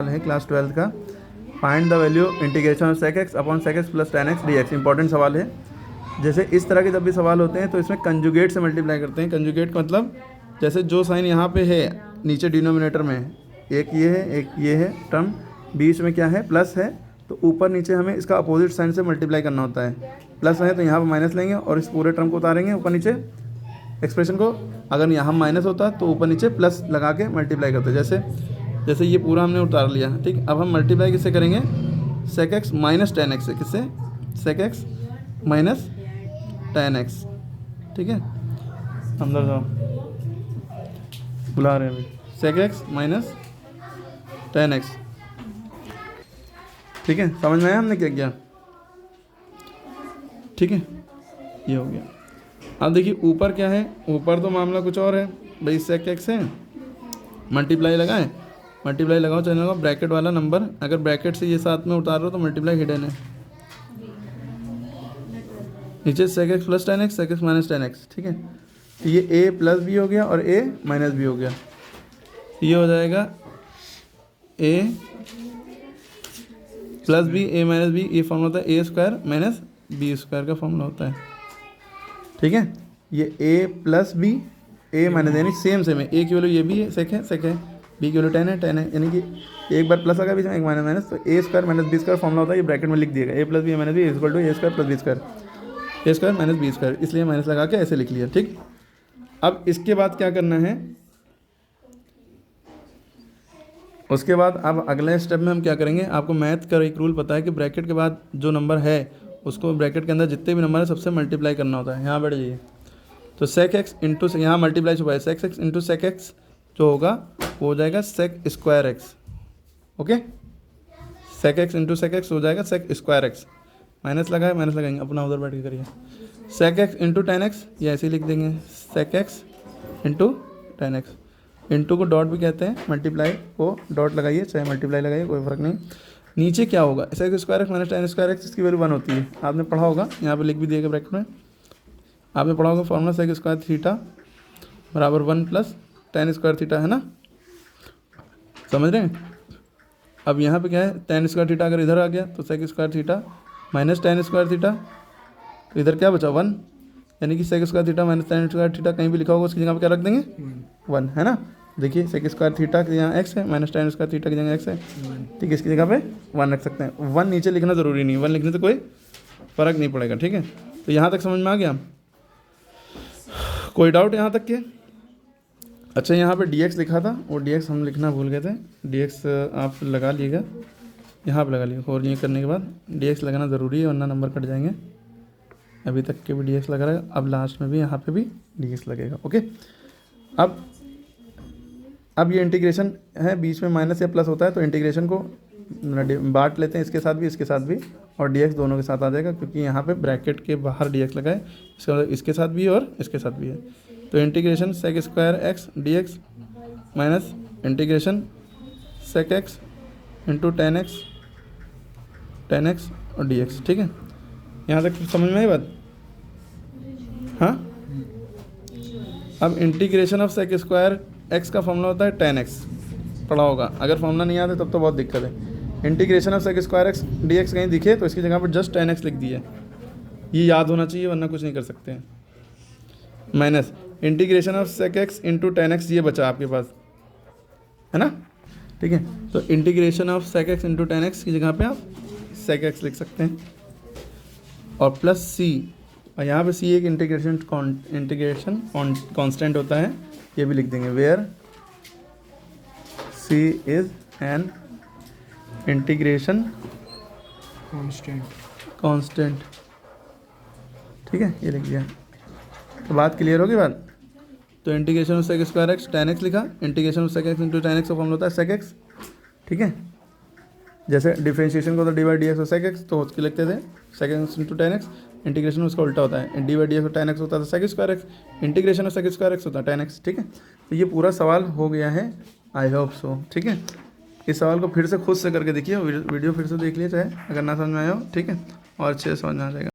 है क्लास 12 का। Find the value integration of sec x upon sec x plus tan x d x. Important सवाल है। जैसे इस तरह के जब भी सवाल होते हैं तो इसमें कंजुगेट से मल्टीप्लाई करते हैं। कंजुगेट का मतलब जैसे जो साइन यहाँ पे है नीचे डिनोमिनेटर में, एक ये है एक ये है टर्म, बीच में क्या है प्लस है, तो ऊपर नीचे हमें इसका अपोजिट साइन से मल्टीप्लाई करना होता है। प्लस है तो यहाँ पर माइनस लेंगे और इस पूरे टर्म को उतारेंगे ऊपर नीचे एक्सप्रेशन को। अगर यहाँ माइनस होता तो ऊपर नीचे प्लस लगा के मल्टीप्लाई करते। जैसे ये पूरा हमने उतार लिया, ठीक। अब हम मल्टीप्लाई किससे करेंगे? Sec x minus tan x से। किससे? Sec x minus tan x, ठीक है। अंदर जाओ, बुला रहे हैं अभी। Sec x minus tan x, ठीक है। समझ में आया हमने क्या किया? ठीक है, ये हो गया। अब देखिए ऊपर क्या है, ऊपर तो मामला कुछ और है भाई। सेक एक्स है, मल्टीप्लाई लगाए, मल्टीप्लाई लगाओ चाहे लगाओ, ब्रैकेट वाला नंबर अगर ब्रैकेट से ये साथ में उतार रहे हो तो मल्टीप्लाई हिडन है। नीचे sec x plus tan x, sec x minus tan x, ठीक है। ये ए प्लस बी हो गया और ए माइनस बी हो गया। ये हो जाएगा ए प्लस बी ए माइनस बी। ये फॉर्मूला होता है ए स्क्वायर माइनस बी स्क्वायर का फॉर्मूला होता है, ठीक है। ये ए प्लस बी ए माइनस, यानी सेम सेम है। ए की वैल्यू ये भी है, सेक है, बी की वैल्यू टेन है, यानी कि एक बार प्लस लगा बीच में, एक माइनस माइनस, तो A square minus B square formula होता है। ये ब्रैकेट में लिख दिएगा A plus B minus B equal to A square plus B square, A square minus B square, इसलिए माइनस लगा के ऐसे लिख लिया, ठीक। अब इसके बाद क्या करना है? उसके बाद अब अगले स्टेप में हम क्या करेंगे? आपको मैथ का एक रूल पता है कि ब्रैकेट के बाद जो नंबर है उसको ब्रैकेट के अंदर जितने भी नंबर है सबसे मल्टीप्लाई करना होता है। यहाँ बैठ जाइए। तो सेक एक्स इंटू, यहाँ मल्टीप्लाई छुपा है, sec x into sec x जो होगा वो हो जाएगा sec square x, okay. Sec x into sec x हो जाएगा सेक स्क्वायर एक्स। माइनस लगाए, माइनस लगाएंगे, अपना उधर बैठ के करिए। Sec x into tan x, ये ऐसे ही लिख देंगे, sec x into tan x. Into को डॉट भी कहते हैं, मल्टीप्लाई को डॉट लगाइए चाहे मल्टीप्लाई लगाइए, कोई फ़र्क नहीं। नीचे क्या होगा? Sec square x minus tan square x, इसकी वैल्यू 1 होती है। आपने पढ़ा होगा, यहाँ पे लिख भी दिएगा ब्रैकेट में। आपने पढ़ा होगा फॉर्मूला सेक स्क्वायर थीटा बराबर 1 प्लस टेन स्क्वायर थीटा, है ना? समझ रहे हैं? अब यहाँ पे क्या है, टेन स्क्वायर थीटा अगर इधर आ गया तो sec square theta minus tan square theta, तो इधर क्या बचा 1, यानी कि sec square theta minus tan square theta कहीं भी लिखा होगा उसकी जगह पे क्या रख देंगे? 1, है ना। देखिए सेक स्क्वायर थीटा की यहाँ एक्स है, माइनस टेन स्क्वायर थीटा की जगह एक्स है, ठीक है। इसकी जगह पे 1 रख सकते हैं। 1 नीचे लिखना ज़रूरी नहीं, 1 लिखने से कोई फ़र्क नहीं पड़ेगा, ठीक है। तो यहाँ तक समझ में आ गया? कोई डाउट यहाँ तक के? अच्छा, यहाँ पे dx लिखा था, वो dx हम लिखना भूल गए थे। dx आप लगा लीजिएगा, यहाँ पे लगा लीजिएगा। और ये करने के बाद dx लगाना ज़रूरी है वरना नंबर कट जाएंगे। अभी तक के भी dx लगा रहा है, अब लास्ट में भी यहाँ पे भी dx लगेगा, ओके। अब ये इंटीग्रेशन है, बीच में माइनस या प्लस होता है तो इंटीग्रेशन को बांट लेते हैं, इसके साथ भी इसके साथ भी, और dx दोनों के साथ आ जाएगा क्योंकि यहाँ पे ब्रैकेट के बाहर dx लगा है। इसका मतलब इसके साथ भी और इसके साथ भी है। तो integration sec square x d x minus integration sec x into tan x और डी एक्स, ठीक है। यहाँ तक समझ में आई बात? हाँ। अब integration of sec square x का फॉर्मूला होता है टेन एक्स, पढ़ा होगा। अगर फॉर्मूला नहीं आता तब तो बहुत दिक्कत है। Integration of sec square x d x कहीं दिखे तो इसकी जगह पर जस्ट टेन एक्स लिख दिए, ये याद होना चाहिए वरना कुछ नहीं कर सकते हैं। Minus integration of sec x into tan x, ये बचा आपके पास, है ना, ठीक है। तो integration of sec x into tan x की जगह पे आप सेक एक्स लिख सकते हैं और प्लस सी, और यहाँ पे सी एक इंटीग्रेशन कांस्टेंट होता है, ये भी लिख देंगे, where c is an integration constant, ठीक है, ये लिख दिया। तो बात क्लियर होगी बात? तो integration of sec square X tan X लिखा, integration of sec x into tan X का फॉर्मूला होता है सेक एक्स, ठीक है। जैसे डिफरेंशिएशन को तो डी बाई डी एक्स और सेक एक्स, तो उसके लिखते थे sec x into tan x. Integration उसका उल्टा होता है, डी बाई डी एक्स और टेन एक्स होता था sec square x, integration of sec square x होता है टेन एक्स, ठीक है। तो ये पूरा सवाल हो गया है, आई होप सो, ठीक है। इस सवाल को फिर से खुद से करके देखिए, वीडियो फिर से देख लिया चाहे अगर ना समझ में आया हो, ठीक है, और अच्छे से समझ में आ जाएगा।